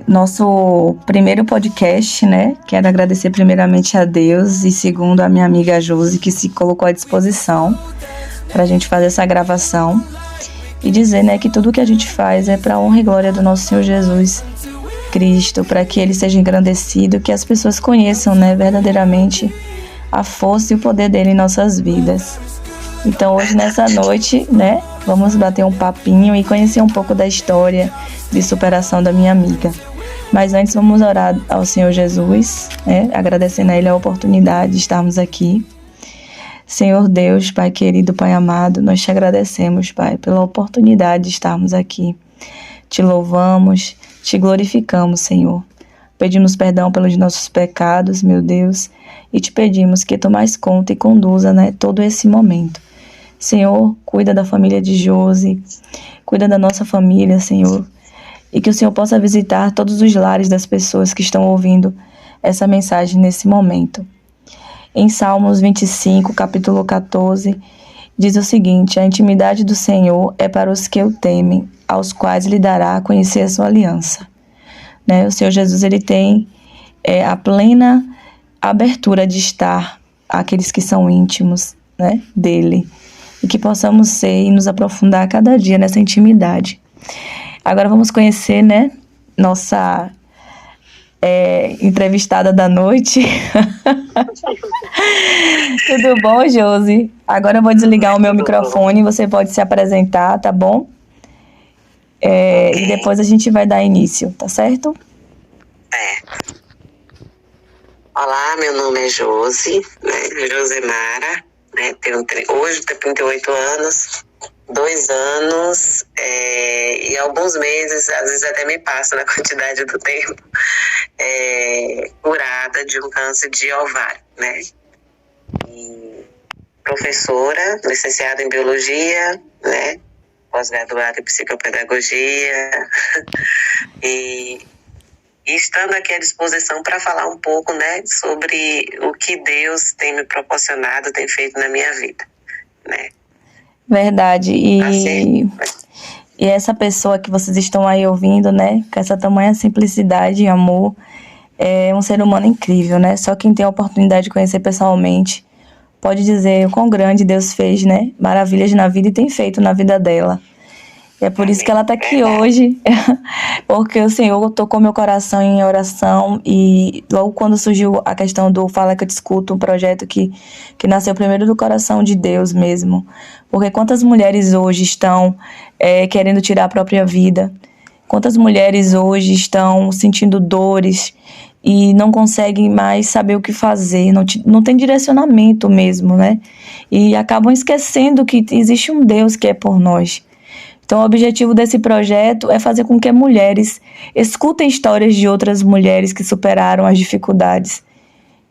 Nosso primeiro podcast, né? Quero agradecer primeiramente a Deus e segundo a minha amiga Josi, que se colocou à disposição para a gente fazer essa gravação e dizer, né, que tudo que a gente faz é para a honra e glória do nosso Senhor Jesus Cristo, para que Ele seja engrandecido, que as pessoas conheçam, né, verdadeiramente a força e o poder dele em nossas vidas. Então hoje nessa noite, né, vamos bater um papinho e conhecer um pouco da história de superação da minha amiga. Mas antes vamos orar ao Senhor Jesus, né, agradecendo a Ele a oportunidade de estarmos aqui. Senhor Deus, Pai querido, Pai amado, nós te agradecemos, Pai, pela oportunidade de estarmos aqui. Te louvamos, te glorificamos, Senhor. Pedimos perdão pelos nossos pecados, meu Deus, e te pedimos que tomais conta e conduza, né, todo esse momento. Senhor, cuida da família de Josi, cuida da nossa família, Senhor, e que o Senhor possa visitar todos os lares das pessoas que estão ouvindo essa mensagem nesse momento. Em Salmos 25, capítulo 14, diz o seguinte: a intimidade do Senhor é para os que o temem, aos quais lhe dará a conhecer a sua aliança. Né? O Senhor Jesus, ele tem a plena abertura de estar àqueles que são íntimos, né, dele, e que possamos ser e nos aprofundar a cada dia nessa intimidade. Agora vamos conhecer, né, nossa entrevistada da noite. Tudo bom, Josi? Agora eu vou desligar o meu microfone, você pode se apresentar, tá bom? E depois a gente vai dar início, tá certo? Olá, meu nome é Josi, né, Josemara, né, hoje tenho 38 anos, 2 anos e alguns meses, às vezes até me passa na quantidade do tempo, curada de um câncer de ovário, né? E professora, licenciada em biologia, né? Pós-graduada em psicopedagogia e estando aqui à disposição para falar um pouco, né, sobre o que Deus tem me proporcionado, tem feito na minha vida, né? Verdade. E essa pessoa que vocês estão aí ouvindo, né, com essa tamanha simplicidade e amor, é um ser humano incrível, né? Só quem tem a oportunidade de conhecer pessoalmente pode dizer o quão grande Deus fez, né? Maravilhas na vida e tem feito na vida dela. E é por isso que ela está aqui hoje, porque o Senhor tocou meu coração em oração e logo quando surgiu a questão do Fala Que Eu Te Escuto, um projeto que nasceu primeiro do coração de Deus mesmo, porque quantas mulheres hoje estão querendo tirar a própria vida, quantas mulheres hoje estão sentindo dores e não conseguem mais saber o que fazer, não tem direcionamento mesmo, né? E acabam esquecendo que existe um Deus que é por nós. Então, o objetivo desse projeto é fazer com que mulheres escutem histórias de outras mulheres que superaram as dificuldades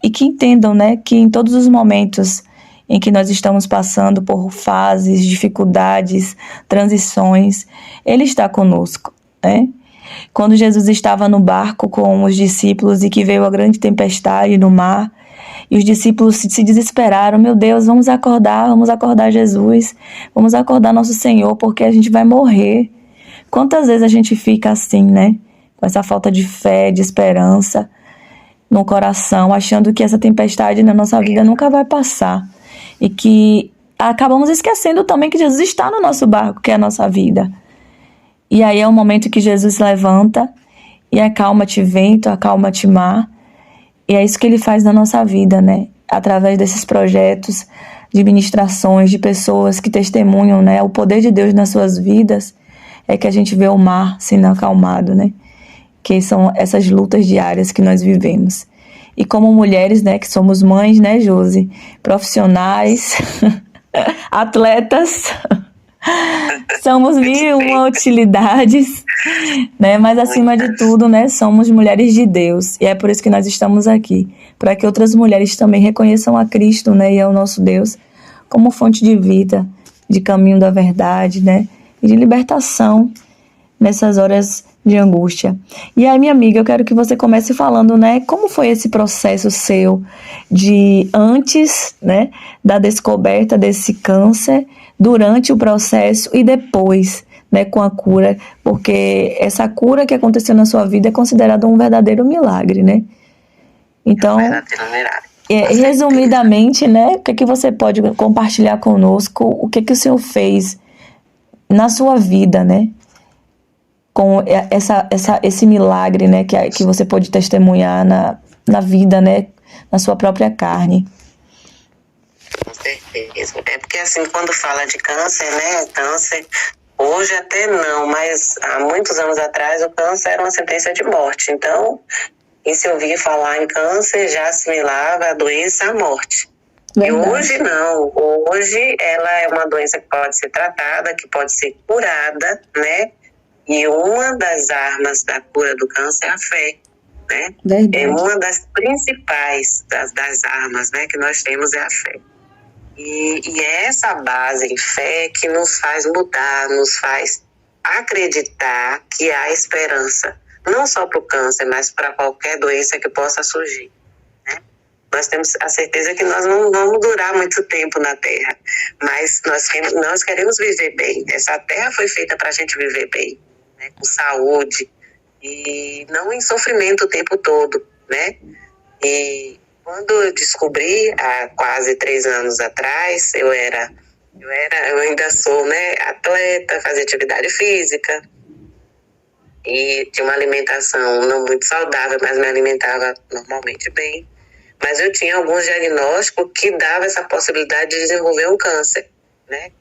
e que entendam, né, que em todos os momentos em que nós estamos passando por fases, dificuldades, transições, Ele está conosco, né? Quando Jesus estava no barco com os discípulos e que veio a grande tempestade no mar, e os discípulos se desesperaram: meu Deus, vamos acordar Jesus, vamos acordar nosso Senhor, porque a gente vai morrer. Quantas vezes a gente fica assim, né? Com essa falta de fé, de esperança no coração, achando que essa tempestade na nossa vida nunca vai passar. E que acabamos esquecendo também que Jesus está no nosso barco, que é a nossa vida. E aí é o momento que Jesus levanta e acalma-te vento, acalma-te mar. E é isso que Ele faz na nossa vida, né? Através desses projetos de ministrações, de pessoas que testemunham, né, o poder de Deus nas suas vidas, é que a gente vê o mar sendo acalmado, né? Que são essas lutas diárias que nós vivemos. E como mulheres, né, que somos mães, né, Josi? Profissionais, atletas, somos mil e uma utilidades, né? Mas acima de tudo, né, somos mulheres de Deus. E é por isso que nós estamos aqui, para que outras mulheres também reconheçam a Cristo, né, e ao nosso Deus como fonte de vida, de caminho da verdade, né, e de libertação nessas horas de angústia. E aí, minha amiga, eu quero que você comece falando, né, como foi esse processo seu de antes, né, da descoberta desse câncer, durante o processo e depois né, com a cura, porque essa cura que aconteceu na sua vida é considerada um verdadeiro milagre, né? Então, resumidamente, né, o que você pode compartilhar conosco, o que o Senhor fez na sua vida, né, com esse milagre, né, que você pode testemunhar na vida, né, na sua própria carne. Com certeza. É porque, assim, quando fala de câncer, né, hoje até não, mas há muitos anos atrás o câncer era uma sentença de morte. Então, e se ouvir falar em câncer, já assimilava a doença à morte. Verdade. E hoje não. Hoje ela é uma doença que pode ser tratada, que pode ser curada, né? E uma das armas da cura do câncer é a fé, né? Verdade. É uma das principais das armas, né, que nós temos é a fé. E é essa base em fé que nos faz mudar, nos faz acreditar que há esperança. Não só para o câncer, mas para qualquer doença que possa surgir, né? Nós temos a certeza que nós não vamos durar muito tempo na Terra, mas nós queremos viver bem. Essa Terra foi feita para a gente viver bem, né? Com saúde e não em sofrimento o tempo todo, né? E quando eu descobri, há quase 3 anos atrás, eu ainda sou, né, atleta, fazia atividade física, e tinha uma alimentação não muito saudável, mas me alimentava normalmente bem. Mas eu tinha alguns diagnósticos que davam essa possibilidade de desenvolver um câncer, né?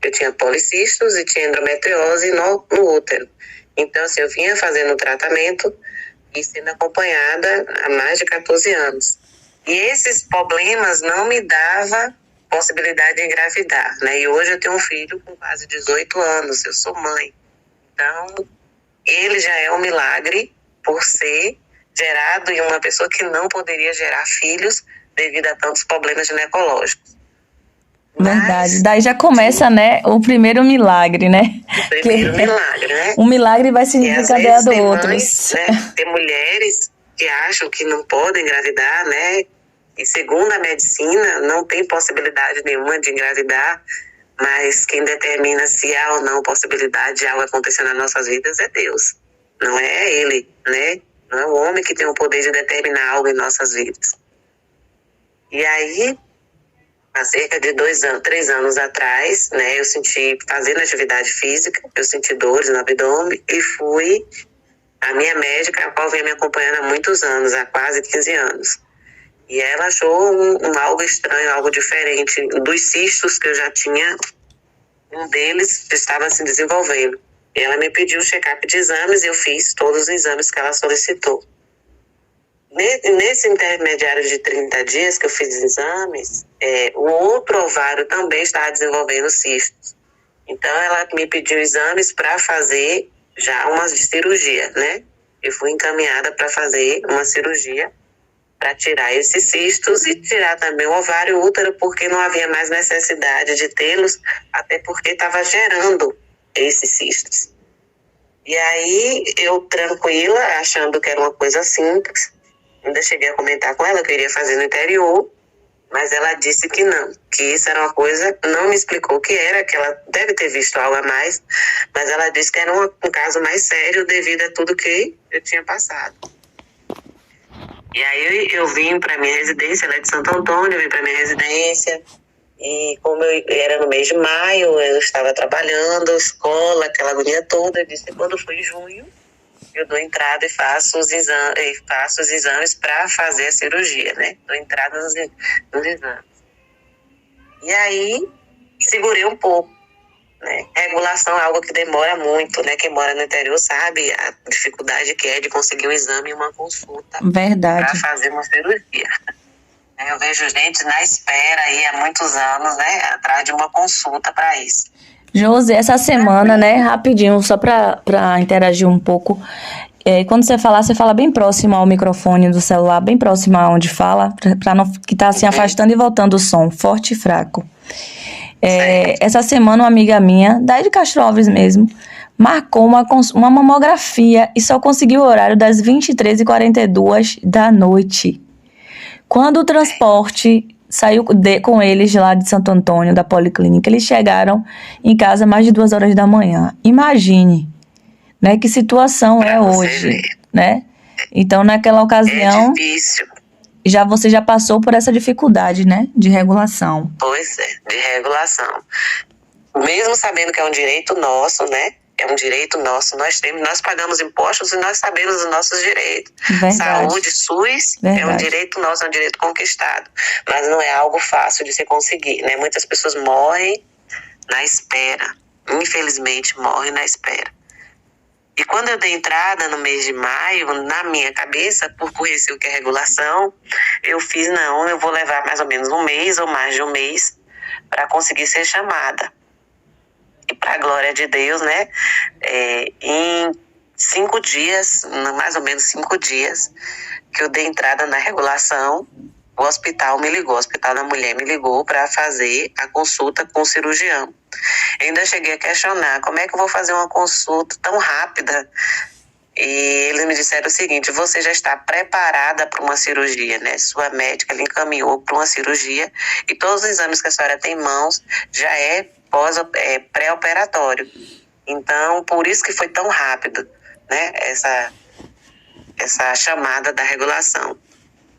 Eu tinha policistos e tinha endometriose no útero. Então, assim, eu vinha fazendo tratamento e sendo acompanhada há mais de 14 anos. E esses problemas não me davam possibilidade de engravidar, né? E hoje eu tenho um filho com quase 18 anos, eu sou mãe. Então, ele já é um milagre por ser gerado em uma pessoa que não poderia gerar filhos devido a tantos problemas ginecológicos. Verdade. Daí já começa, né, o primeiro milagre, né? O primeiro milagre, né? Um milagre vai significar a do outro. Né? Tem mulheres que acham que não podem engravidar, né? E segundo a medicina, não tem possibilidade nenhuma de engravidar, mas quem determina se há ou não possibilidade de algo acontecer nas nossas vidas é Deus. Não é Ele, né? Não é o homem que tem o poder de determinar algo em nossas vidas. E aí, há cerca de 3 anos atrás, né, eu senti, fazendo atividade física, eu senti dores no abdômen e fui à minha médica, a qual vem me acompanhando há muitos anos, há quase 15 anos. E ela achou algo estranho, algo diferente. Dos cistos que eu já tinha, um deles estava se desenvolvendo. E ela me pediu um check-up de exames e eu fiz todos os exames que ela solicitou. Nesse intermediário de 30 dias que eu fiz os exames, o outro ovário também estava desenvolvendo cistos. Então, ela me pediu exames para fazer já uma cirurgia, né? Eu fui encaminhada para fazer uma cirurgia para tirar esses cistos e tirar também o ovário e o útero, porque não havia mais necessidade de tê-los, até porque estava gerando esses cistos. E aí, eu tranquila, achando que era uma coisa simples, ainda cheguei a comentar com ela que eu iria fazer no interior, mas ela disse que não, que isso era uma coisa, não me explicou o que era, que ela deve ter visto algo a mais, mas ela disse que era um caso mais sério devido a tudo que eu tinha passado. E aí eu vim para minha residência, ela é de Santo Antônio, eu vim para minha residência, e como eu era no mês de maio, eu estava trabalhando, escola, aquela agonia toda, eu disse que quando foi em junho, eu dou entrada e faço os exames para fazer a cirurgia, né? Dou entrada nos exames. E aí, segurei um pouco, né? Regulação é algo que demora muito, né? Quem mora no interior sabe a dificuldade que é de conseguir um exame e uma consulta. Verdade. Para fazer uma cirurgia. Eu vejo gente na espera aí há muitos anos, né? Atrás de uma consulta para isso. Josi, essa semana, né, rapidinho, só para interagir um pouco, quando você falar, você fala bem próximo ao microfone do celular, bem próximo aonde fala, para não que tá se afastando e voltando o som, forte e fraco. Essa semana, uma amiga minha, daí de Castro Alves mesmo, marcou uma mamografia e só conseguiu o horário das 23h42 da noite. Quando o transporte saiu com eles lá de Santo Antônio, da Policlínica. Eles chegaram em casa mais de 2 horas da manhã. Imagine, né, que situação é hoje, né? Então, naquela ocasião, é difícil. Você já passou por essa dificuldade, né, de regulação. Pois é, de regulação. Mesmo sabendo que é um direito nosso, né? É um direito nosso. Nós pagamos impostos e nós sabemos os nossos direitos. Verdade. Saúde, SUS, Verdade. é um direito nosso, é um direito conquistado. Mas não é algo fácil de se conseguir, né? Muitas pessoas morrem na espera. Infelizmente, morrem na espera. E quando eu dei entrada no mês de maio, na minha cabeça, por conhecer o que é regulação, eu vou levar mais ou menos um mês ou mais de um mês para conseguir ser chamada. E para a glória de Deus, né, em 5 dias, mais ou menos 5 dias, que eu dei entrada na regulação, o hospital da mulher me ligou para fazer a consulta com o cirurgião. Eu ainda cheguei a questionar, como é que eu vou fazer uma consulta tão rápida? E eles me disseram o seguinte, você já está preparada para uma cirurgia, né? Sua médica lhe encaminhou para uma cirurgia e todos os exames que a senhora tem em mãos já é pré-operatório. Então, por isso que foi tão rápido, né? Essa chamada da regulação.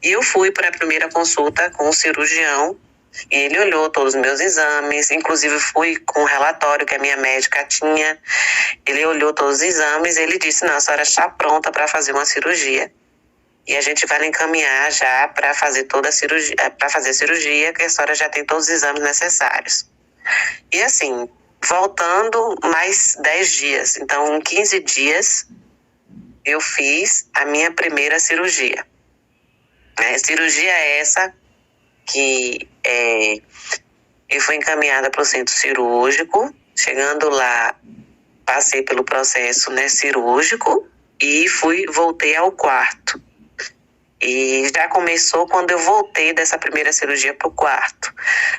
E eu fui para a primeira consulta com o cirurgião e ele olhou todos os meus exames, inclusive fui com o relatório que a minha médica tinha. Ele olhou todos os exames e ele disse, não, a senhora está pronta para fazer uma cirurgia. E a gente vai lhe encaminhar já para fazer toda a cirurgia, que a senhora já tem todos os exames necessários. E assim, voltando mais 10 dias, então em 15 dias eu fiz a minha primeira cirurgia. Cirurgia essa que eu fui encaminhada para o centro cirúrgico. Chegando lá, passei pelo processo, né, cirúrgico e voltei ao quarto. E já começou quando eu voltei dessa primeira cirurgia para o quarto.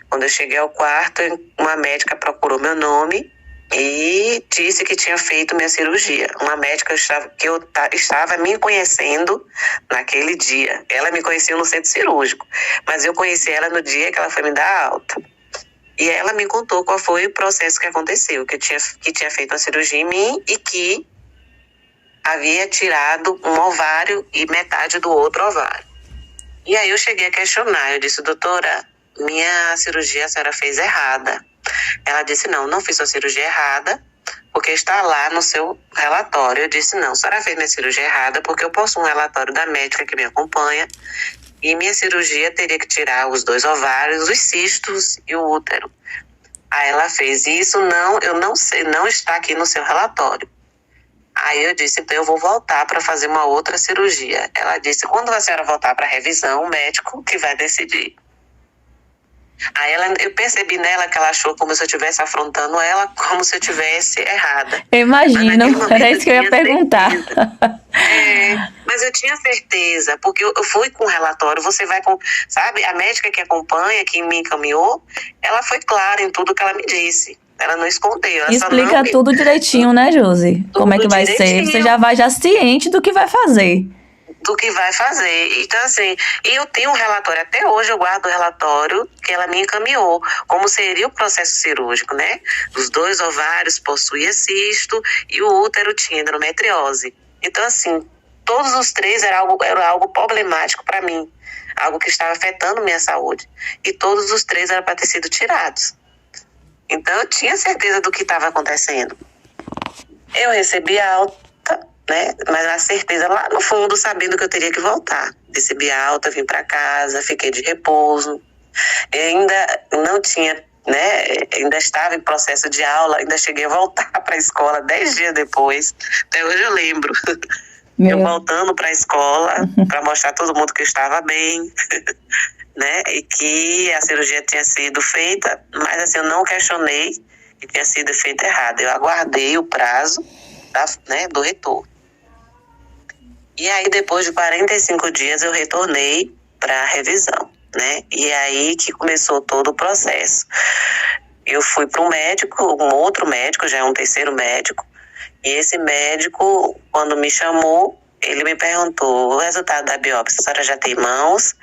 Quando eu cheguei ao quarto, uma médica procurou meu nome e disse que tinha feito minha cirurgia. Uma médica que eu estava me conhecendo naquele dia. Ela me conhecia no centro cirúrgico, mas eu conheci ela no dia que ela foi me dar alta. E ela me contou qual foi o processo que aconteceu, que tinha feito uma cirurgia em mim e que havia tirado um ovário e metade do outro ovário. E aí eu cheguei a questionar, eu disse, doutora, minha cirurgia a senhora fez errada. Ela disse, não fiz a cirurgia errada, porque está lá no seu relatório. Eu disse, não, a senhora fez minha cirurgia errada, porque eu possuo um relatório da médica que me acompanha, e minha cirurgia teria que tirar os 2 ovários, os cistos e o útero. Aí ela fez isso, eu não sei, não está aqui no seu relatório. Aí eu disse, então eu vou voltar para fazer uma outra cirurgia. Ela disse, quando a senhora voltar para a revisão, o médico que vai decidir. Aí eu percebi nela que ela achou como se eu estivesse afrontando ela, como se eu estivesse errada. Eu imagino, era isso que eu ia perguntar. Mas eu tinha certeza, porque eu fui com o relatório, você vai com, sabe, a médica que acompanha, que me encaminhou, ela foi clara em tudo que ela me disse. Ela não escondeu. Ela explica tudo direitinho, né, Josi? Como é que vai ser? Você já vai ciente do que vai fazer. Então, assim, eu tenho um relatório, até hoje eu guardo o relatório que ela me encaminhou, como seria o processo cirúrgico, né? Os 2 ovários possuíam cisto e o útero tinha endometriose. Então, assim, todos os 3 era algo problemático para mim, algo que estava afetando minha saúde. E todos os 3 eram para ter sido tirados. Então, eu tinha certeza do que estava acontecendo. Eu recebi a alta, né? Mas a certeza lá no fundo, sabendo que eu teria que voltar. Recebi a alta, vim para casa, fiquei de repouso. Eu ainda não tinha, né? Ainda estava em processo de aula, ainda cheguei a voltar para a escola 10 dias depois. Até hoje eu lembro. Eu voltando para a escola para mostrar a todo mundo que eu estava bem, né? E que a cirurgia tinha sido feita, mas assim, eu não questionei que tinha sido feita errada. Eu aguardei o prazo do retorno. E aí, depois de 45 dias, eu retornei para a revisão, né? E aí que começou todo o processo. Eu fui para um outro médico, já é um terceiro médico, e esse médico, quando me chamou, ele me perguntou o resultado da biópsia, a senhora já tem em mãos?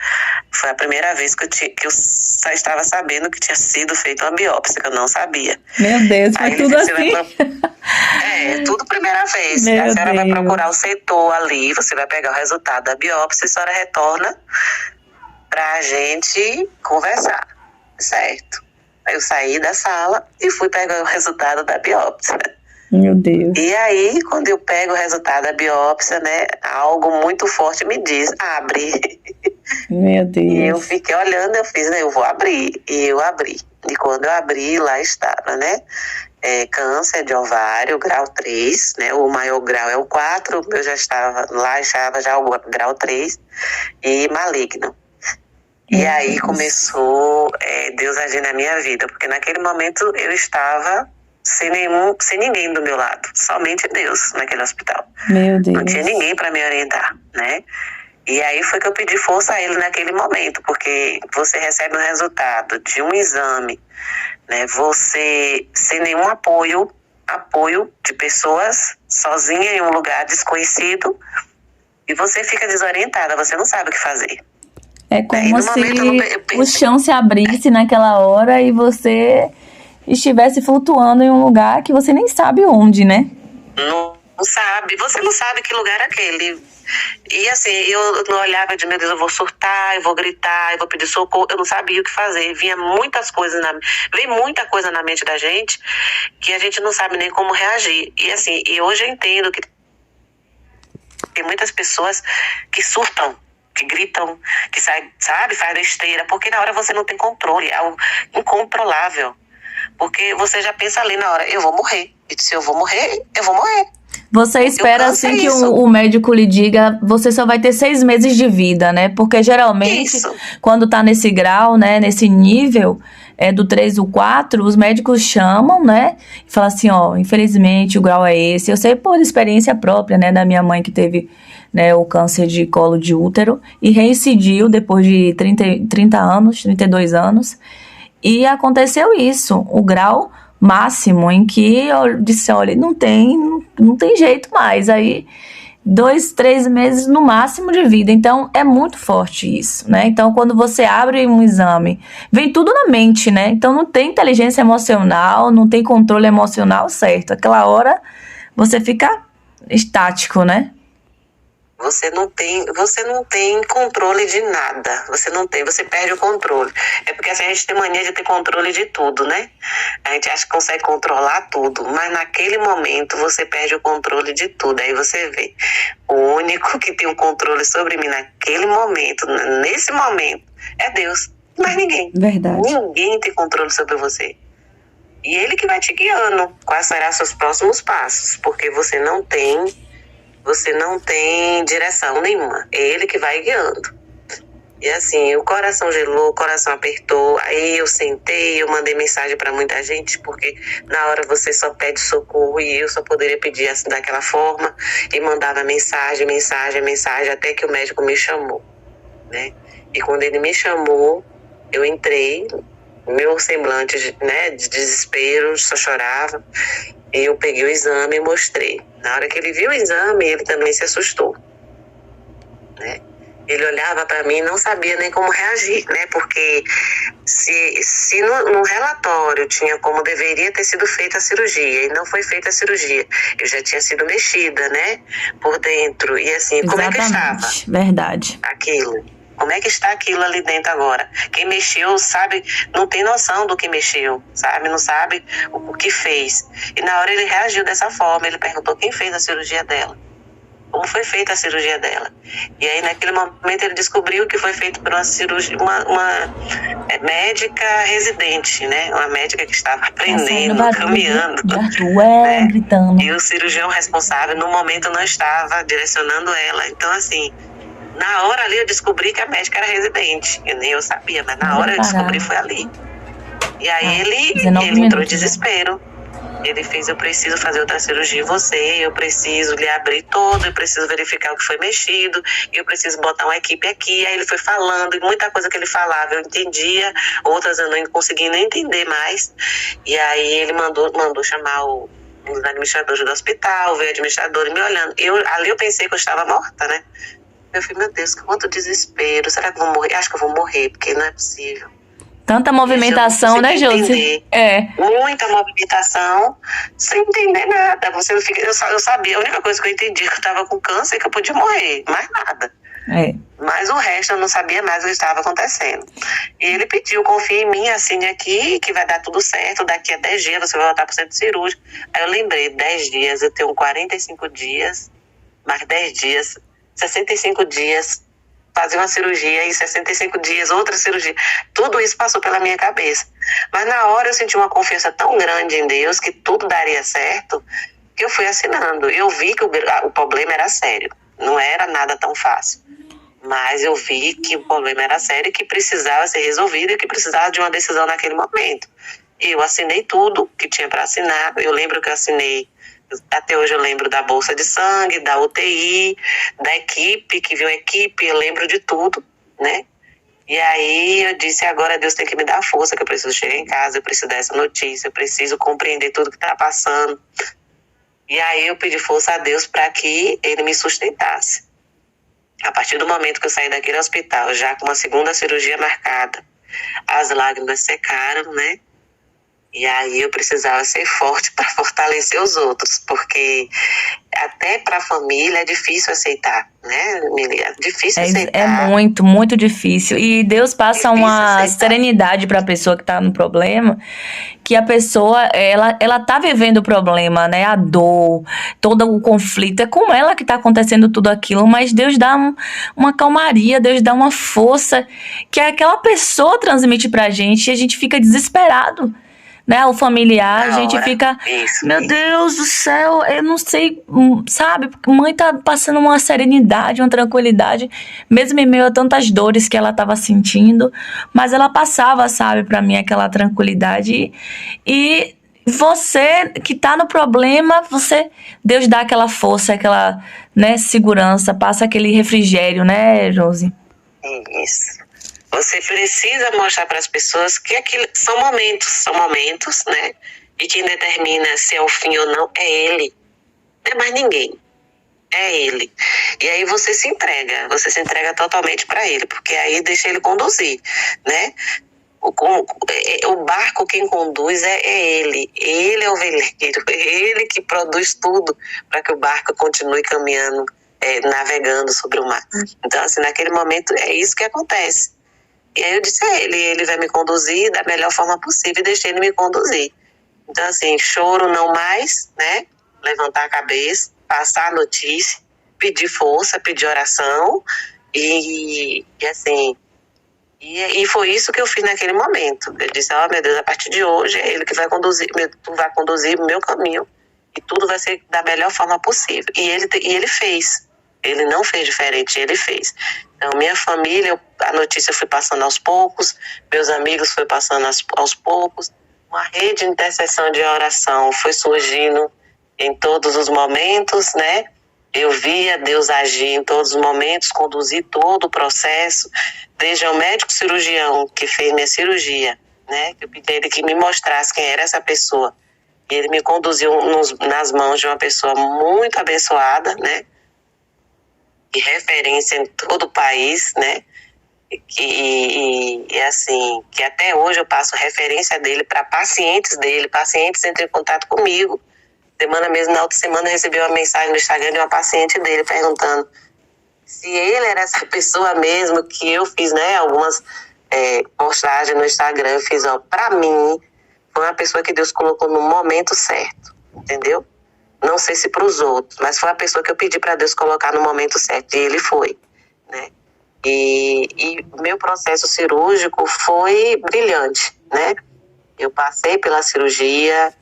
Foi a primeira vez que eu só estava sabendo que tinha sido feita uma biópsia, que eu não sabia. Meu Deus, foi tudo assim? Tudo primeira vez. Meu a senhora Deus. vai procurar o setor ali, você vai pegar o resultado da biópsia e a senhora retorna pra gente conversar, certo? Aí eu saí da sala e fui pegar o resultado da biópsia. Meu Deus. E aí, quando eu pego o resultado da biópsia, né, algo muito forte me diz, abre. Meu Deus. E eu fiquei olhando, eu fiz, né, eu vou abrir. E eu abri. E quando eu abri, lá estava, né, câncer de ovário, grau 3, né, o maior grau é o 4, eu já estava já o grau 3, e maligno. E aí começou Deus agir na minha vida, porque naquele momento eu estava sem ninguém do meu lado, somente Deus naquele hospital. Meu Deus. Não tinha ninguém para me orientar, né? E aí foi que eu pedi força a Ele naquele momento, porque você recebe o resultado de um exame, né? Você sem nenhum apoio de pessoas, sozinha em um lugar desconhecido, e você fica desorientada, você não sabe o que fazer. É como se o chão se abrisse naquela hora e você estivesse flutuando em um lugar que você nem sabe onde, né? Não sabe, você não sabe que lugar é aquele. E assim, eu não olhava de, meu Deus, eu vou surtar, eu vou gritar, eu vou pedir socorro, eu não sabia o que fazer. Vem muita coisa na mente da gente que a gente não sabe nem como reagir. E assim, hoje eu entendo que tem muitas pessoas que surtam, que gritam, que faz besteira, porque na hora você não tem controle, é algo incontrolável. Porque você já pensa ali na hora, eu vou morrer. E se eu vou morrer, eu vou morrer. Você espera assim que o médico lhe diga, você só vai ter 6 meses de vida, né? Porque geralmente, quando tá nesse grau, né, nesse nível do 3 ou 4, os médicos chamam, né? E falam assim, ó, infelizmente o grau é esse. Eu sei por experiência própria, né, da minha mãe que teve, né, o câncer de colo de útero e reincidiu depois de 30 anos, 32 anos. E aconteceu isso, o grau máximo em que eu disse, olha, não tem jeito mais. Aí 2, 3 meses no máximo de vida. Então é muito forte isso, né? Então quando você abre um exame, vem tudo na mente, né? Então não tem inteligência emocional, não tem controle emocional certo. Aquela hora você fica estático, né? Você não tem controle de nada. Você perde o controle. É porque assim, a gente tem mania de ter controle de tudo, né? A gente acha que consegue controlar tudo, mas naquele momento você perde o controle de tudo. Aí você vê, o único que tem o controle sobre mim naquele momento, nesse momento, é Deus. Mas ninguém. Verdade. Ninguém tem controle sobre você. E Ele que vai te guiando. Quais serão seus próximos passos? Porque você não tem direção nenhuma. É Ele que vai guiando. E assim, o coração gelou, o coração apertou. Aí eu sentei, eu mandei mensagem para muita gente, porque na hora você só pede socorro e eu só poderia pedir assim daquela forma. E mandava mensagem, até que o médico me chamou, né? E quando ele me chamou, eu entrei, meu semblante, né, de desespero, só chorava. E eu peguei o exame e mostrei. Na hora que ele viu o exame, ele também se assustou, né? Ele olhava para mim e não sabia nem como reagir, né? Porque se no relatório tinha como deveria ter sido feita a cirurgia e não foi feita a cirurgia, eu já tinha sido mexida, né? Por dentro. E assim, exatamente. Como é que estava? Verdade. Aquilo. Como é que está aquilo ali dentro agora? Quem mexeu, sabe, não tem noção do que mexeu, sabe? Não sabe o que fez. E na hora ele reagiu dessa forma, ele perguntou quem fez a cirurgia dela. Como foi feita a cirurgia dela. E aí, naquele momento, ele descobriu que foi feito por uma médica residente, né? Uma médica que estava aprendendo, caminhando. Né? Gritando. E o cirurgião responsável, no momento, não estava direcionando ela. Então, assim, na hora ali eu descobri que a médica era residente. Nem eu sabia, mas na hora eu descobri foi ali. E aí ele entrou em desespero. Ele fez, eu preciso fazer outra cirurgia em você, eu preciso lhe abrir todo, eu preciso verificar o que foi mexido, eu preciso botar uma equipe aqui. Aí ele foi falando, e muita coisa que ele falava eu entendia, outras eu não conseguia nem entender mais. E aí ele mandou chamar os administradores do hospital, veio o administrador me olhando. Ali eu pensei que eu estava morta, né? Eu falei, meu Deus, quanto desespero. Será que eu vou morrer? Acho que eu vou morrer, porque não é possível. Tanta movimentação, né, Josi? Muita movimentação, sem entender nada. Você não fica, eu sabia, a única coisa que eu entendi que eu estava com câncer e que eu podia morrer, mais nada. Mas o resto eu não sabia mais o que estava acontecendo. E ele pediu, confia em mim, assine aqui, que vai dar tudo certo, daqui a 10 dias você vai voltar para o centro cirúrgico. Aí eu lembrei, 10 dias, eu tenho 45 dias, mais 10 dias, 65 dias, fazer uma cirurgia, e 65 dias, outra cirurgia. Tudo isso passou pela minha cabeça. Mas na hora eu senti uma confiança tão grande em Deus, que tudo daria certo, que eu fui assinando. Eu vi que o problema era sério, não era nada tão fácil. Mas eu vi que o problema era sério e que precisava ser resolvido e que precisava de uma decisão naquele momento. E eu assinei tudo que tinha para assinar. Eu lembro que eu assinei, até hoje eu lembro da bolsa de sangue, da UTI, da equipe, que viu a equipe, eu lembro de tudo, né? E aí eu disse, agora Deus tem que me dar força, que eu preciso chegar em casa, eu preciso dessa notícia, eu preciso compreender tudo que está passando. E aí eu pedi força a Deus para que Ele me sustentasse. A partir do momento que eu saí daquele hospital, já com uma segunda cirurgia marcada, as lágrimas secaram, né? E aí eu precisava ser forte para fortalecer os outros, porque até para a família é difícil aceitar, né, Mili? É difícil aceitar. É muito, muito difícil. E Deus passa uma serenidade para a pessoa que está no problema, que a pessoa, ela tá vivendo o problema, né? A dor, todo o conflito. É com ela que está acontecendo tudo aquilo, mas Deus dá uma calmaria, Deus dá uma força que aquela pessoa transmite pra gente e a gente fica desesperado. Né, o familiar, a gente fica, meu Deus do céu, eu não sei, sabe, porque mãe tá passando uma serenidade, uma tranquilidade, mesmo em meio a tantas dores que ela tava sentindo, mas ela passava, sabe, pra mim aquela tranquilidade e você que tá no problema, Deus dá aquela força, aquela, né, segurança, passa aquele refrigério, né, Josi? Isso. Você precisa mostrar para as pessoas que aquilo são momentos, né? E quem determina se é o fim ou não é Ele. Não é mais ninguém. É Ele. E aí você se entrega totalmente para Ele, porque aí deixa Ele conduzir, né? O barco quem conduz é Ele. Ele é o veleiro, é Ele que produz tudo para que o barco continue caminhando, navegando sobre o mar. Então, assim, naquele momento é isso que acontece. E aí eu disse a ele vai me conduzir da melhor forma possível e deixei ele me conduzir. Então, assim, choro não mais, né? Levantar a cabeça, passar a notícia, pedir força, pedir oração e assim... E foi isso que eu fiz naquele momento. Eu disse, meu Deus, a partir de hoje é Ele que vai conduzir, tu vai conduzir o meu caminho e tudo vai ser da melhor forma possível. E ele fez. Ele não fez diferente, ele fez. Então, minha família, a notícia foi passando aos poucos, meus amigos foi passando aos poucos, uma rede de intercessão de oração foi surgindo em todos os momentos, né? Eu via Deus agir em todos os momentos, conduzir todo o processo, desde o médico cirurgião que fez minha cirurgia, né? Eu pedi a ele que me mostrasse quem era essa pessoa. E ele me conduziu nas mãos de uma pessoa muito abençoada, né? E referência em todo o país, né? E assim, que até hoje eu passo referência dele para pacientes dele, pacientes entram em contato comigo. Na outra semana eu recebi uma mensagem no Instagram de uma paciente dele perguntando se ele era essa pessoa mesmo que eu fiz, né? Algumas postagens no Instagram, eu fiz, para mim, foi uma pessoa que Deus colocou no momento certo, entendeu? Não sei se para os outros, mas foi a pessoa que eu pedi para Deus colocar no momento certo, e ele foi, né? E o meu processo cirúrgico foi brilhante, né? Eu passei pela cirurgia,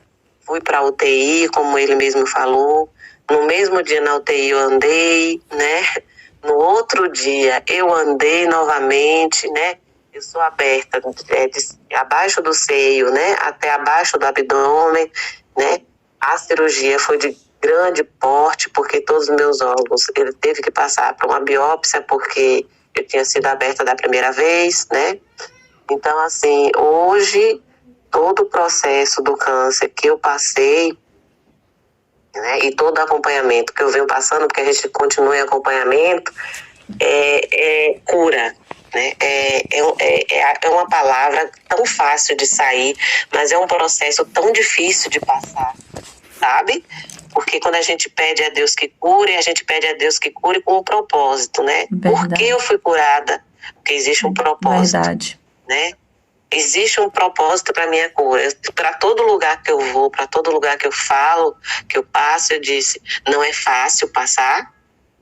fui para a UTI, como ele mesmo falou. No mesmo dia na UTI eu andei, né? No outro dia eu andei novamente, né? Eu sou aberta abaixo do seio, né? Até abaixo do abdômen, né? A cirurgia foi de grande porte, porque todos os meus órgãos, ele teve que passar por uma biópsia, porque eu tinha sido aberta da primeira vez, né? Então, assim, hoje, todo o processo do câncer que eu passei, né, e todo o acompanhamento que eu venho passando, porque a gente continua em acompanhamento, cura. Né? É uma palavra tão fácil de sair, mas é um processo tão difícil de passar, sabe? Porque quando a gente pede a Deus que cure, a gente pede a Deus que cure com um propósito, né? Verdade. Por que eu fui curada? Porque existe um propósito. Verdade. Né? Existe um propósito para minha cura. Para todo lugar que eu vou, para todo lugar que eu falo, que eu passo, eu disse, não é fácil passar,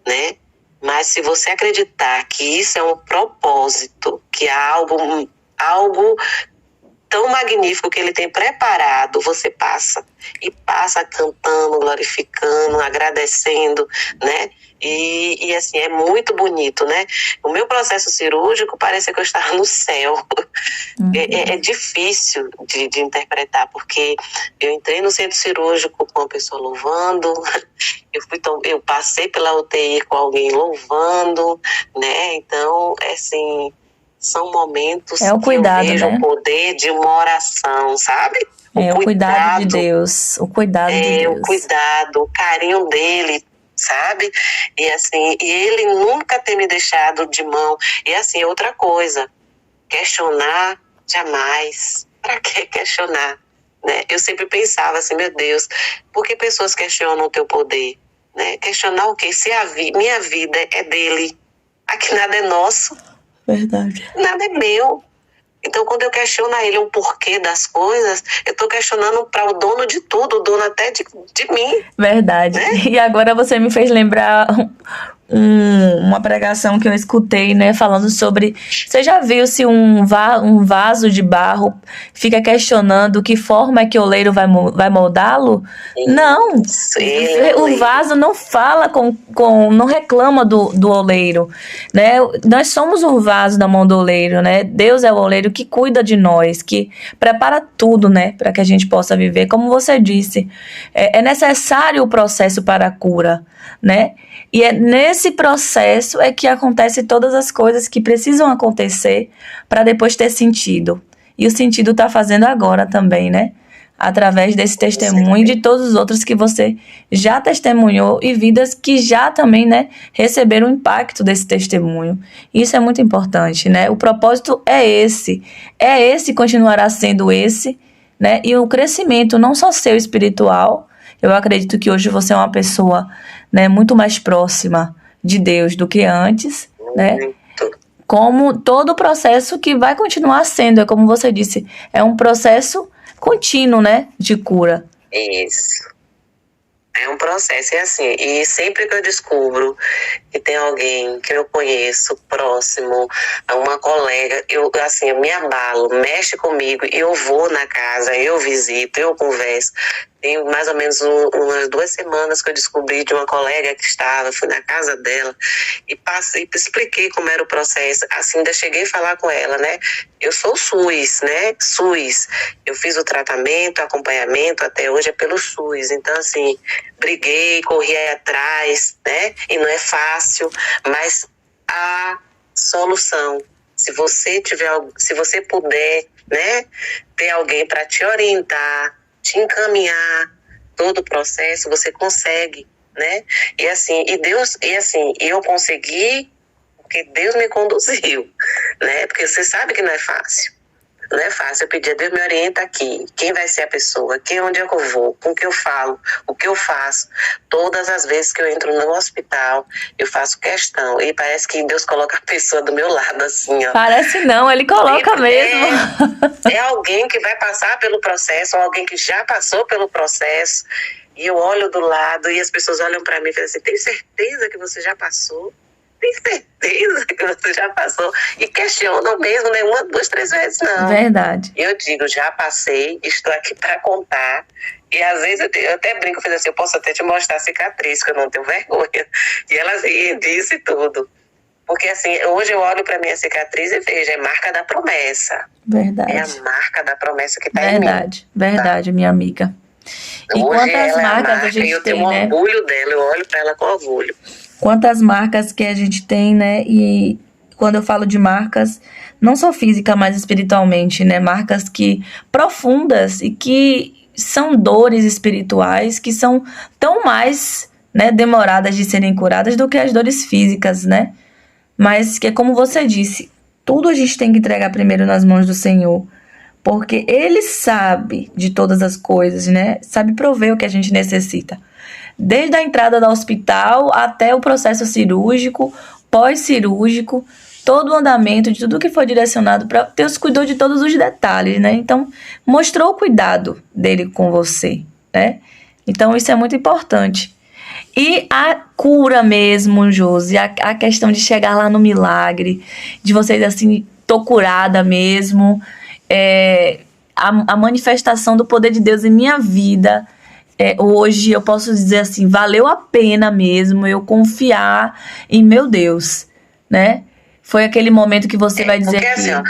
né? Mas se você acreditar que isso é um propósito, que há algo tão magnífico que ele tem preparado, você passa. E passa cantando, glorificando, agradecendo, né? E assim, é muito bonito, né? O meu processo cirúrgico parece que eu estava no céu. É difícil de interpretar, porque eu entrei no centro cirúrgico com uma pessoa louvando, eu passei pela UTI com alguém louvando, né? Então, assim, são momentos o cuidado, que eu vejo, né? O poder de uma oração, sabe? O cuidado de Deus. O cuidado de Deus. O cuidado, o carinho dele, sabe? E assim, ele nunca tem me deixado de mão. E assim, outra coisa, questionar jamais. Para que questionar? Né? Eu sempre pensava assim, meu Deus, por que pessoas questionam o teu poder? Né? Questionar o quê? Se minha vida é dele, aqui nada é nosso. Verdade. Nada é meu. Então, quando eu questiono a ele o porquê das coisas, eu estou questionando para o dono de tudo, o dono até de mim. Verdade. Né? E agora você me fez lembrar uma pregação que eu escutei, né, falando sobre... Você já viu se um vaso de barro fica questionando que forma é que o oleiro vai moldá-lo? Não. O vaso não fala não reclama do oleiro, né? Nós somos o vaso da mão do oleiro, né? Deus é o oleiro que cuida de nós, que prepara tudo, né, para que a gente possa viver. Como você disse, é necessário o processo para a cura, né? E é nesse processo é que acontecem todas as coisas que precisam acontecer para depois ter sentido. E o sentido está fazendo agora também, né? Através desse testemunho e de todos os outros que você já testemunhou e vidas que já também, né, receberam o impacto desse testemunho. Isso é muito importante, né? O propósito é esse continuará sendo esse, né? E o crescimento não só seu espiritual. Eu acredito que hoje você é uma pessoa, né, muito mais próxima de Deus do que antes, né? Como todo o processo que vai continuar sendo, é como você disse, é um processo contínuo, né, de cura. Isso. É um processo, é assim, e sempre que eu descubro que tem alguém que eu conheço, próximo, uma colega, eu me abalo, mexe comigo, eu vou na casa, eu visito, eu converso. Tem mais ou menos umas 2 semanas que eu descobri de uma colega que fui na casa dela e expliquei como era o processo. Assim, ainda cheguei a falar com ela, né? Eu sou SUS, né? SUS. Eu fiz o tratamento, acompanhamento, até hoje é pelo SUS. Então, assim, briguei, corri atrás, né? E não é fácil, mas há solução. Se você puder, né, ter alguém para te orientar, te encaminhar todo o processo, você consegue, né? Eu consegui porque Deus me conduziu, né? Porque você sabe que não é fácil. Não é fácil. Eu pedi a Deus, me orienta aqui. Quem vai ser a pessoa? Onde é que eu vou? Com o que eu falo? O que eu faço? Todas as vezes que eu entro no hospital, eu faço questão. E parece que Deus coloca a pessoa do meu lado, assim, ó. Parece não, Ele coloca mesmo. É alguém que vai passar pelo processo, ou alguém que já passou pelo processo. E eu olho do lado e as pessoas olham para mim e falam assim, tem certeza que você já passou? Tem certeza que você já passou? E questionam mesmo, né? 1, 2, 3 vezes, não. Verdade. Eu digo, já passei, estou aqui para contar. E às vezes eu até brinco, eu fiz assim, eu posso até te mostrar a cicatriz, que eu não tenho vergonha. E elas riem disso e tudo. Porque assim, hoje eu olho para minha cicatriz e vejo, é marca da promessa. Verdade. É a marca da promessa que está em mim. Verdade, minha amiga. E hoje quantas marcas a gente eu tem, tenho né? orgulho dela, eu olho para ela com orgulho. Quantas marcas que a gente tem, né? E quando eu falo de marcas, não só física, mas espiritualmente, né? Marcas profundas e que são dores espirituais que são tão mais, né, demoradas de serem curadas do que as dores físicas, né? Mas que, como você disse, tudo a gente tem que entregar primeiro nas mãos do Senhor. Porque Ele sabe de todas as coisas, né? Sabe prover o que a gente necessita. Desde a entrada do hospital até o processo cirúrgico, pós-cirúrgico, todo o andamento de tudo que foi direcionado para Deus cuidou de todos os detalhes, né? Então, mostrou o cuidado dele com você, né? Então, isso é muito importante. E a cura mesmo, Josi, a questão de chegar lá no milagre, de vocês assim, tô curada mesmo, a manifestação do poder de Deus em minha vida, hoje eu posso dizer assim, valeu a pena mesmo eu confiar em meu Deus, né? Foi aquele momento que você vai dizer porque, que... Assim, ó,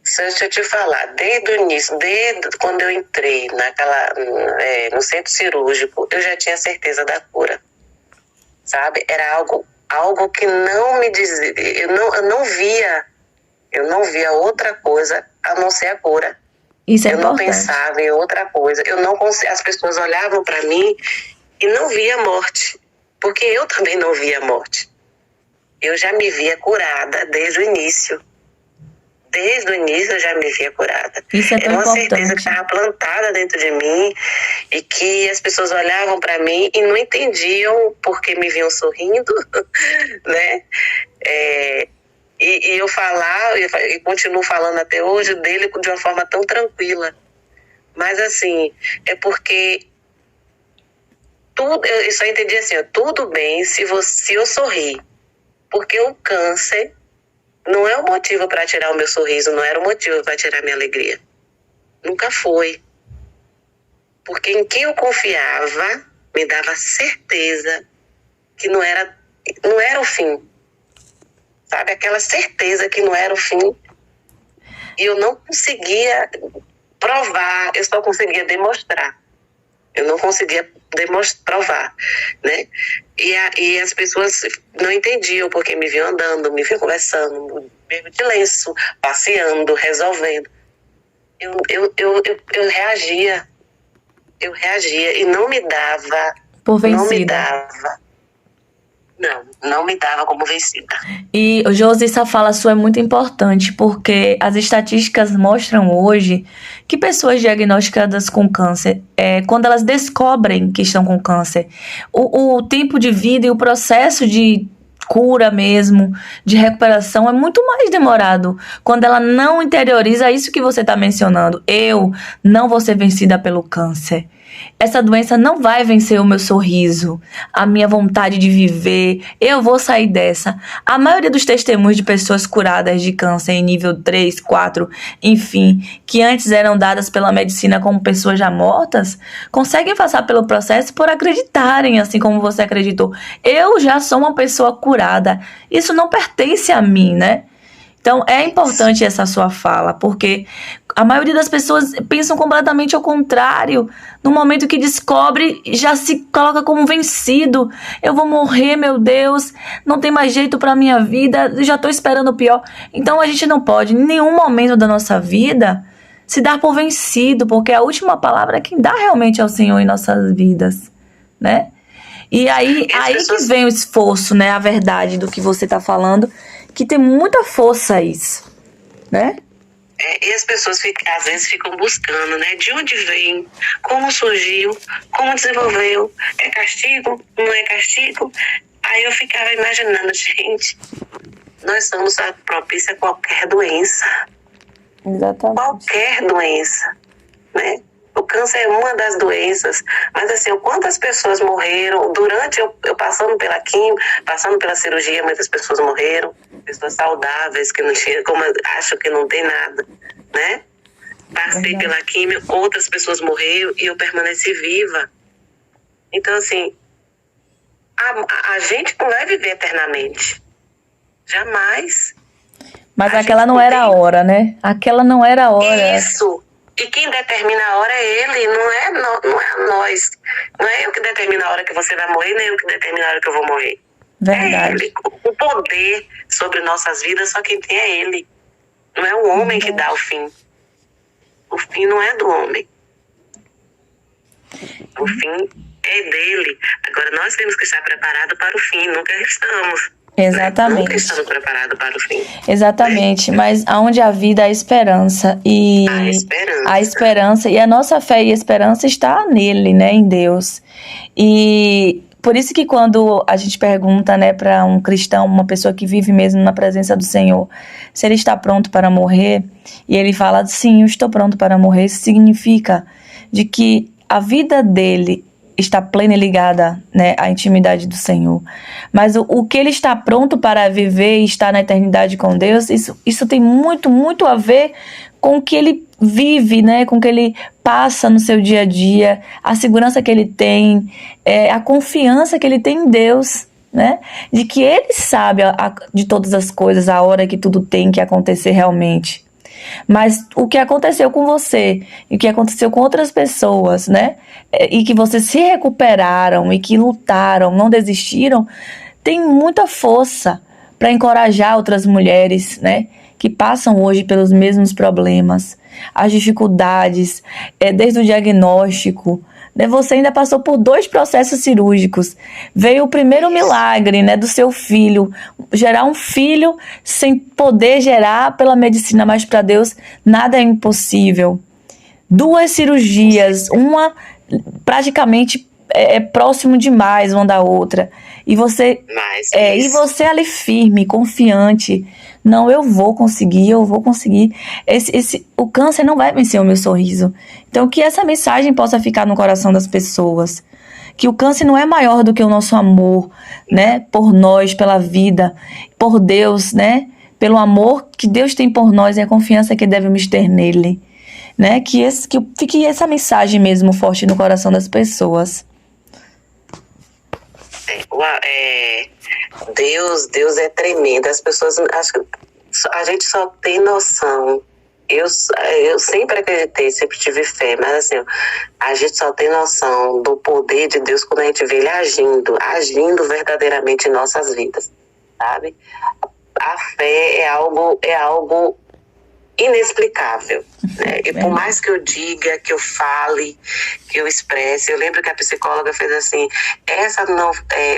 deixa eu te falar, desde o início, desde quando eu entrei no centro cirúrgico, eu já tinha certeza da cura, sabe? Era algo que não me dizia, eu não via outra coisa a não ser a cura. Isso é eu importante. Não pensava em outra coisa, as pessoas olhavam para mim e não via morte, porque eu também não via morte. Eu já me via curada desde o início. Desde o início eu já me via curada. Isso é tão Era uma importante. certeza que estava plantada dentro de mim e que as pessoas olhavam para mim e não entendiam porque me viam sorrindo, né? E eu falava, e continuo falando até hoje dele de uma forma tão tranquila. Mas assim, é porque eu só entendi assim, ó, tudo bem se eu sorrir, porque o câncer não é o motivo para tirar o meu sorriso, não era o motivo para tirar a minha alegria. Nunca foi. Porque em quem eu confiava me dava certeza que não era o fim. Sabe? Aquela certeza que não era o fim. E eu não conseguia provar, eu só conseguia demonstrar. Eu não conseguia provar, né? E as pessoas não entendiam porque me viam andando, me viam conversando, mesmo de lenço, passeando, resolvendo. Eu reagia. Eu reagia e não me dava... Por vencida. Não me dava como vencida. E, Josi, essa fala sua é muito importante, porque as estatísticas mostram hoje que pessoas diagnosticadas com câncer, quando elas descobrem que estão com câncer, o tempo de vida e o processo de cura mesmo, de recuperação, é muito mais demorado. Quando ela não interioriza isso que você está mencionando. Eu não vou ser vencida pelo câncer. Essa doença não vai vencer o meu sorriso, a minha vontade de viver. Eu vou sair dessa. A maioria dos testemunhos de pessoas curadas de câncer em nível 3, 4, enfim, que antes eram dadas pela medicina como pessoas já mortas, conseguem passar pelo processo por acreditarem, assim como você acreditou. Eu já sou uma pessoa curada. Isso não pertence a mim, né? Então, é importante essa sua fala, porque a maioria das pessoas pensam completamente ao contrário. No momento que descobre, já se coloca como vencido. Eu vou morrer, meu Deus, não tem mais jeito para minha vida, já estou esperando o pior. Então, a gente não pode, em nenhum momento da nossa vida, se dar por vencido, porque a última palavra é quem dá realmente ao Senhor em nossas vidas, né? E aí que vem o esforço, né? A verdade do que você está falando, que tem muita força isso, né? E as pessoas às vezes ficam buscando, né? De onde vem, como surgiu, como desenvolveu, é castigo, não é castigo? Aí eu ficava imaginando, gente, nós somos a propícia a qualquer doença. Exatamente. Qualquer doença, né? O câncer é uma das doenças, mas assim, quantas pessoas morreram durante eu passando pela quimio, passando pela cirurgia, muitas pessoas morreram, pessoas saudáveis que não tinham, como acham que não tem nada, né? Passei pela quimio, outras pessoas morreram e eu permaneci viva. Então, assim, a gente não vai viver eternamente. Jamais. Mas aquela não era a hora, né? Aquela não era a hora. Isso. E quem determina a hora é ele, não é nós. Não é eu que determino a hora que você vai morrer, nem eu que determino a hora que eu vou morrer. Verdade. É ele. O poder sobre nossas vidas, só quem tem é ele. Não é o homem que dá o fim. O fim não é do homem. O fim é dele. Agora nós temos que estar preparados para o fim, nunca estamos. Exatamente. Nunca estamos preparados para o fim. Exatamente, mas aonde há vida há esperança. E a esperança e a nossa fé e esperança está nele, né, em Deus. E por isso que quando a gente pergunta, né, para um cristão, uma pessoa que vive mesmo na presença do Senhor, se ele está pronto para morrer, e ele fala, sim, eu estou pronto para morrer, isso significa de que a vida dele está plena e ligada, né, à intimidade do Senhor. Mas o que ele está pronto para viver e estar na eternidade com Deus, isso tem muito, muito a ver com o que ele vive, né, com o que ele passa no seu dia a dia, a segurança que ele tem, a confiança que ele tem em Deus, né, de que ele sabe de todas as coisas, a hora que tudo tem que acontecer realmente. Mas o que aconteceu com você e o que aconteceu com outras pessoas, né? E que vocês se recuperaram e que lutaram, não desistiram, tem muita força para encorajar outras mulheres, né? Que passam hoje pelos mesmos problemas, as dificuldades, desde o diagnóstico. Você ainda passou por 2 processos cirúrgicos. Veio o primeiro milagre, né, do seu filho. Gerar um filho sem poder gerar pela medicina, mas para Deus nada é impossível. 2 cirurgias, uma praticamente próximo demais uma da outra. E você, e você ali firme, confiante. Não, eu vou conseguir. O câncer não vai vencer o meu sorriso. Então, que essa mensagem possa ficar no coração das pessoas. Que o câncer não é maior do que o nosso amor, né? Por nós, pela vida, por Deus, né? Pelo amor que Deus tem por nós e a confiança que devemos ter nele. Né? Que fique essa mensagem mesmo forte no coração das pessoas. Deus é tremendo. As pessoas acham que a gente só tem noção. Eu sempre acreditei, sempre tive fé, mas assim, a gente só tem noção do poder de Deus quando a gente vê ele agindo verdadeiramente em nossas vidas, sabe? A fé é algo inexplicável, né? E por mais que eu diga, que eu fale, que eu expresse, eu lembro que a psicóloga fez assim,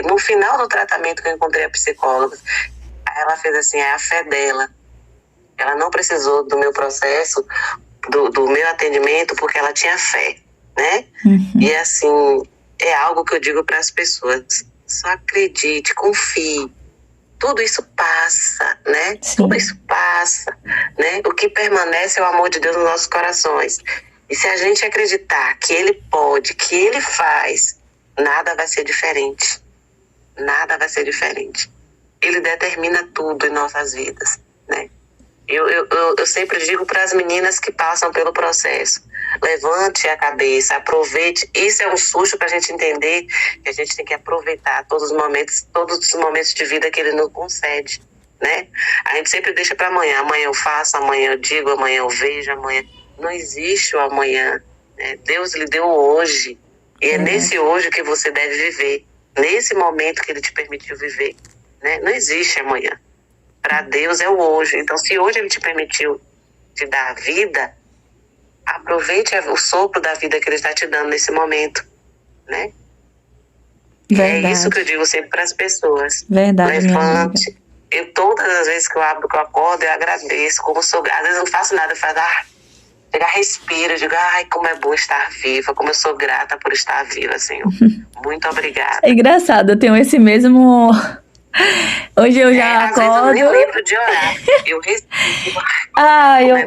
no final do tratamento que eu encontrei a psicóloga, ela fez assim, a fé dela, ela não precisou do meu processo, do meu atendimento, porque ela tinha fé, né? Uhum. E assim, é algo que eu digo para as pessoas, só acredite, confie. Tudo isso passa, né? Sim. Tudo isso passa, né? O que permanece é o amor de Deus nos nossos corações. E se a gente acreditar que Ele pode, que Ele faz, nada vai ser diferente. Nada vai ser diferente. Ele determina tudo em nossas vidas, né? Eu sempre digo para as meninas que passam pelo processo, levante a cabeça, aproveite. Isso é um susto para a gente entender que a gente tem que aproveitar todos os momentos de vida que Ele nos concede, né? A gente sempre deixa para amanhã. Amanhã eu faço, amanhã eu digo, amanhã eu vejo, amanhã. Não existe o amanhã, né? Deus lhe deu hoje. E é nesse hoje que você deve viver. Nesse momento que Ele te permitiu viver, né? Não existe amanhã. Para Deus é o hoje. Então, se hoje Ele te permitiu te dar vida, aproveite o sopro da vida que Ele está te dando nesse momento, né? Verdade. É isso que eu digo sempre para as pessoas. Verdade. Levante. Eu, todas as vezes que eu acordo, eu agradeço. Como sou, às vezes eu não faço nada, eu faço, respiro, eu digo, como é bom estar viva, como eu sou grata por estar viva, Senhor. Muito obrigada. É engraçado, eu tenho esse mesmo... Hoje eu já acordo. Vezes eu nem lembro de orar. Eu respiro.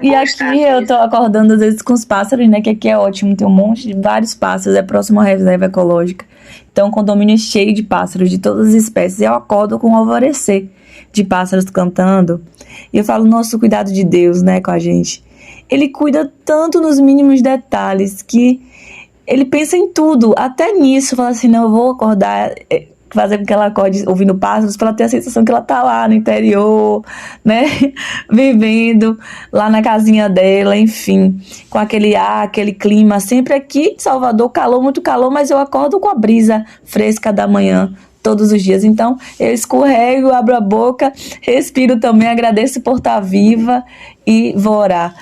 E aqui eu tô acordando às vezes com os pássaros, né? Que aqui é ótimo, tem um monte de vários pássaros, é próximo à reserva ecológica. Então o condomínio é cheio de pássaros de todas as espécies. Eu acordo com o alvorecer de pássaros cantando. E eu falo, nosso cuidado de Deus, né, com a gente. Ele cuida tanto nos mínimos detalhes que ele pensa em tudo, até nisso. Fala assim, não, eu vou acordar... fazer com que ela acorde ouvindo pássaros, para ela ter a sensação que ela tá lá no interior, né, vivendo lá na casinha dela, enfim, com aquele ar, aquele clima. Sempre aqui em Salvador, calor, muito calor, mas eu acordo com a brisa fresca da manhã, todos os dias. Então, eu escorrego, abro a boca, respiro também, agradeço por estar viva e vou orar,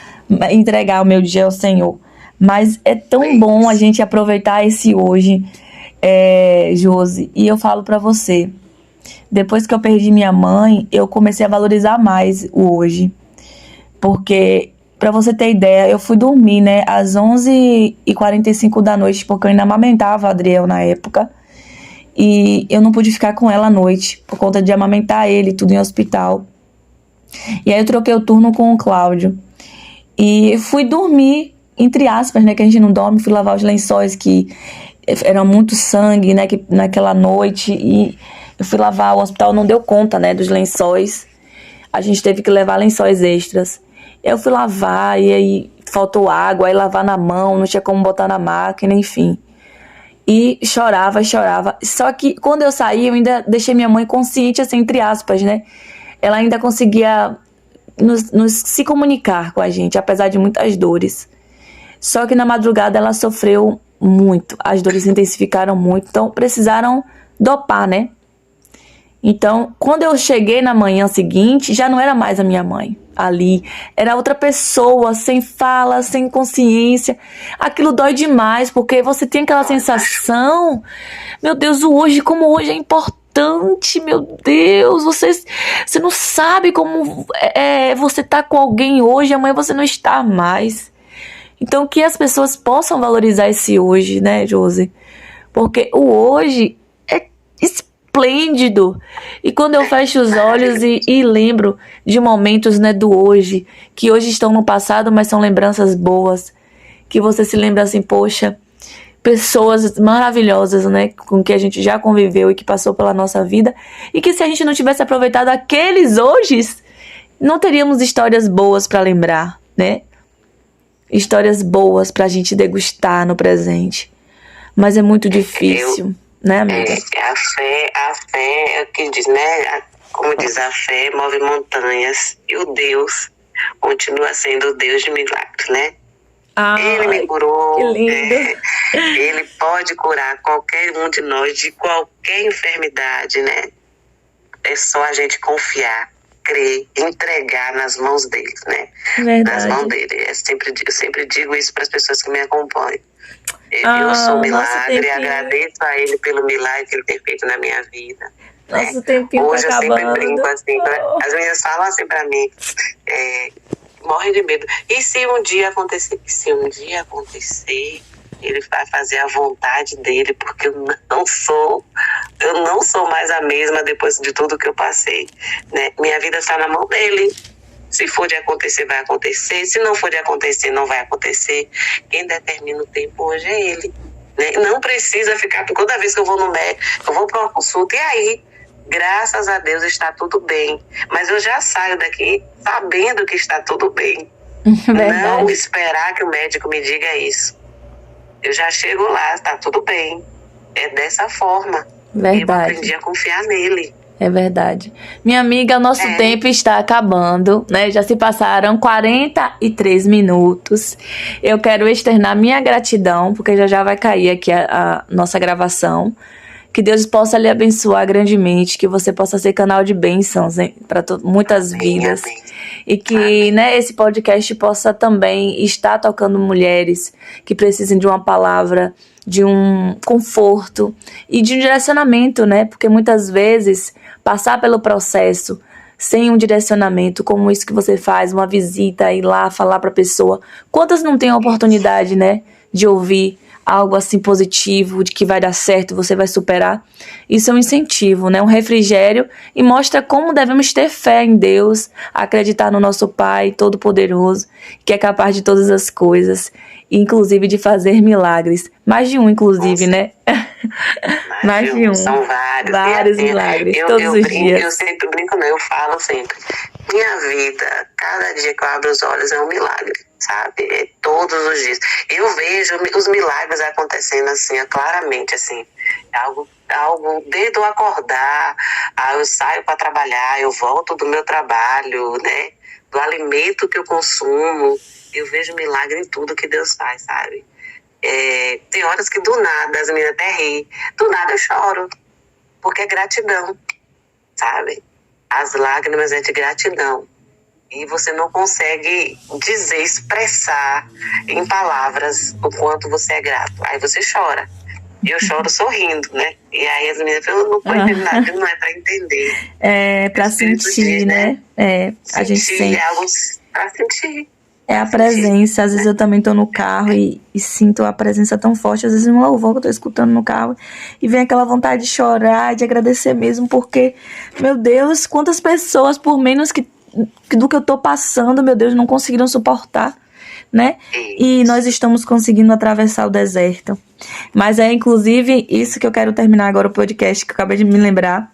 entregar o meu dia ao Senhor. Mas é tão bom a gente aproveitar esse hoje, Josi, e eu falo pra você, depois que eu perdi minha mãe, eu comecei a valorizar mais o hoje. Porque, pra você ter ideia, eu fui dormir, né, às 11h45 da noite, porque eu ainda amamentava a Adriel na época. E eu não pude ficar com ela à noite, por conta de amamentar ele, tudo em hospital. E aí eu troquei o turno com o Cláudio. E fui dormir, entre aspas, né, que a gente não dorme, fui lavar os lençóis, que era muito sangue, né, que, naquela noite. E eu fui lavar, o hospital não deu conta, né, dos lençóis. A gente teve que levar lençóis extras. Eu fui lavar, e aí faltou água, aí lavar na mão, não tinha como botar na máquina, enfim. E chorava. Só que quando eu saí, eu ainda deixei minha mãe consciente, assim, entre aspas, né? Ela ainda conseguia se comunicar com a gente, apesar de muitas dores. Só que na madrugada ela sofreu muito. As dores se intensificaram muito, então precisaram dopar, né? Então, quando eu cheguei na manhã seguinte, já não era mais a minha mãe ali. Era outra pessoa, sem fala, sem consciência. Aquilo dói demais, porque você tem aquela sensação... Meu Deus, como hoje é importante, meu Deus. Você não sabe como você tá com alguém hoje, amanhã você não está mais. Então, que as pessoas possam valorizar esse hoje, né, Josi? Porque o hoje é esplêndido. E quando eu fecho os olhos e lembro de momentos, né, do hoje, que hoje estão no passado, mas são lembranças boas, que você se lembra assim, poxa, pessoas maravilhosas, né, com que a gente já conviveu e que passou pela nossa vida, e que se a gente não tivesse aproveitado aqueles hoje, não teríamos histórias boas para lembrar, né? Histórias boas pra gente degustar no presente. Mas é muito difícil, né, amiga? A fé é o que diz, né? Como diz, a fé move montanhas. E o Deus continua sendo o Deus de milagres, né? Ele me curou. Que lindo. Ele pode curar qualquer um de nós de qualquer enfermidade, né? É só a gente confiar, crer, entregar nas mãos dele, né? Verdade. Nas mãos dele. Eu sempre digo isso para as pessoas que me acompanham. Eu sou um milagre, agradeço a ele pelo milagre que ele tem feito na minha vida. Nosso tempinho Hoje tá eu acabando. sempre brinco assim, as meninas falam assim pra mim, morrem de medo. E se um dia acontecer? Ele vai fazer a vontade dele, porque eu não sou mais a mesma depois de tudo que eu passei, né? Minha vida está na mão dele. Se for de acontecer, vai acontecer. Se não for de acontecer, não vai acontecer. Quem determina o tempo hoje é ele, né? Não precisa ficar... Toda vez que eu vou no médico, eu vou para uma consulta, e aí, graças a Deus, está tudo bem. Mas eu já saio daqui sabendo que está tudo bem. Não esperar que o médico me diga isso. Eu já chego lá, está tudo bem. É dessa forma. Verdade. Eu aprendi a confiar nele. É verdade. Minha amiga, nosso tempo está acabando, né? Já se passaram 43 minutos. Eu quero externar minha gratidão, porque já vai cair aqui a nossa gravação. Que Deus possa lhe abençoar grandemente, que você possa ser canal de bênçãos para muitas vidas. Amém. E que, né, esse podcast possa também estar tocando mulheres que precisem de uma palavra, de um conforto e de um direcionamento, né? Porque muitas vezes passar pelo processo sem um direcionamento, como isso que você faz, uma visita, ir lá falar para a pessoa. Quantas não têm a oportunidade, né, de ouvir algo assim positivo, de que vai dar certo, você vai superar? Isso é um incentivo, né? Um refrigério, e mostra como devemos ter fé em Deus, acreditar no nosso Pai Todo-Poderoso, que é capaz de todas as coisas, inclusive de fazer milagres. Mais de um, inclusive, né? Mais de um. São vários milagres, todos os dias. Eu sempre brinco, né? Eu falo sempre. Minha vida, cada dia que eu abro os olhos é um milagre, sabe? É todos os dias. Eu vejo os milagres acontecendo assim, claramente, assim. Algo desde eu acordar, eu saio para trabalhar, eu volto do meu trabalho, né? Do alimento que eu consumo, eu vejo milagre em tudo que Deus faz, sabe? Tem horas que do nada, as meninas até riem, do nada eu choro, porque é gratidão, sabe? As lágrimas é de gratidão. E você não consegue dizer, expressar em palavras o quanto você é grato. Aí você chora. E eu choro sorrindo, né? E aí as meninas falam, eu não tô entendendo nada, não é pra entender. É pra sentir, né? A gente sente. É algo pra sentir. É a presença. Às vezes eu também tô no carro e sinto a presença tão forte. Às vezes um louvor que eu tô escutando no carro e vem aquela vontade de chorar, de agradecer mesmo, porque, meu Deus, quantas pessoas, por menos do que eu tô passando, meu Deus, não conseguiram suportar, né? E nós estamos conseguindo atravessar o deserto. Mas é inclusive isso que eu quero terminar agora o podcast, que eu acabei de me lembrar.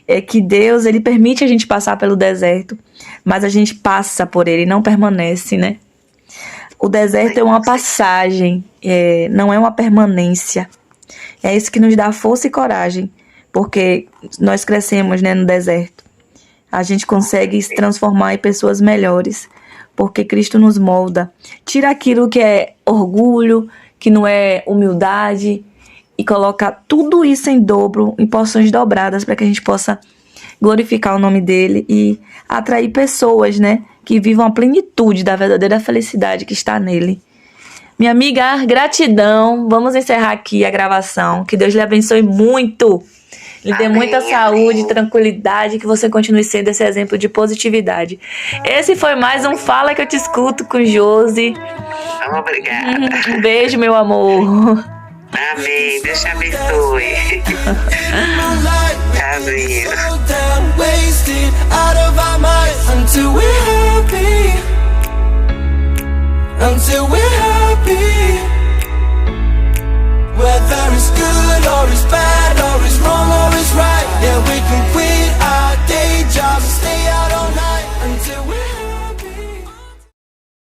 É que Deus, ele permite a gente passar pelo deserto, mas a gente passa por ele, não permanece, né? O deserto é uma passagem, não é uma permanência. É isso que nos dá força e coragem, porque nós crescemos, né, no deserto. A gente consegue se transformar em pessoas melhores, porque Cristo nos molda. Tira aquilo que é orgulho, que não é humildade, e coloca tudo isso em dobro, em porções dobradas, para que a gente possa glorificar o nome dele e atrair pessoas, né, que vivam a plenitude da verdadeira felicidade que está nele. Minha amiga, gratidão. Vamos encerrar aqui a gravação. Que Deus lhe abençoe muito. Lhe dê muita saúde, tranquilidade, que você continue sendo esse exemplo de positividade. Esse foi mais um Fala Que Eu Te Escuto com Josi. Obrigada. Um beijo, meu amor. Amém. Deus te abençoe. Amém. Until we're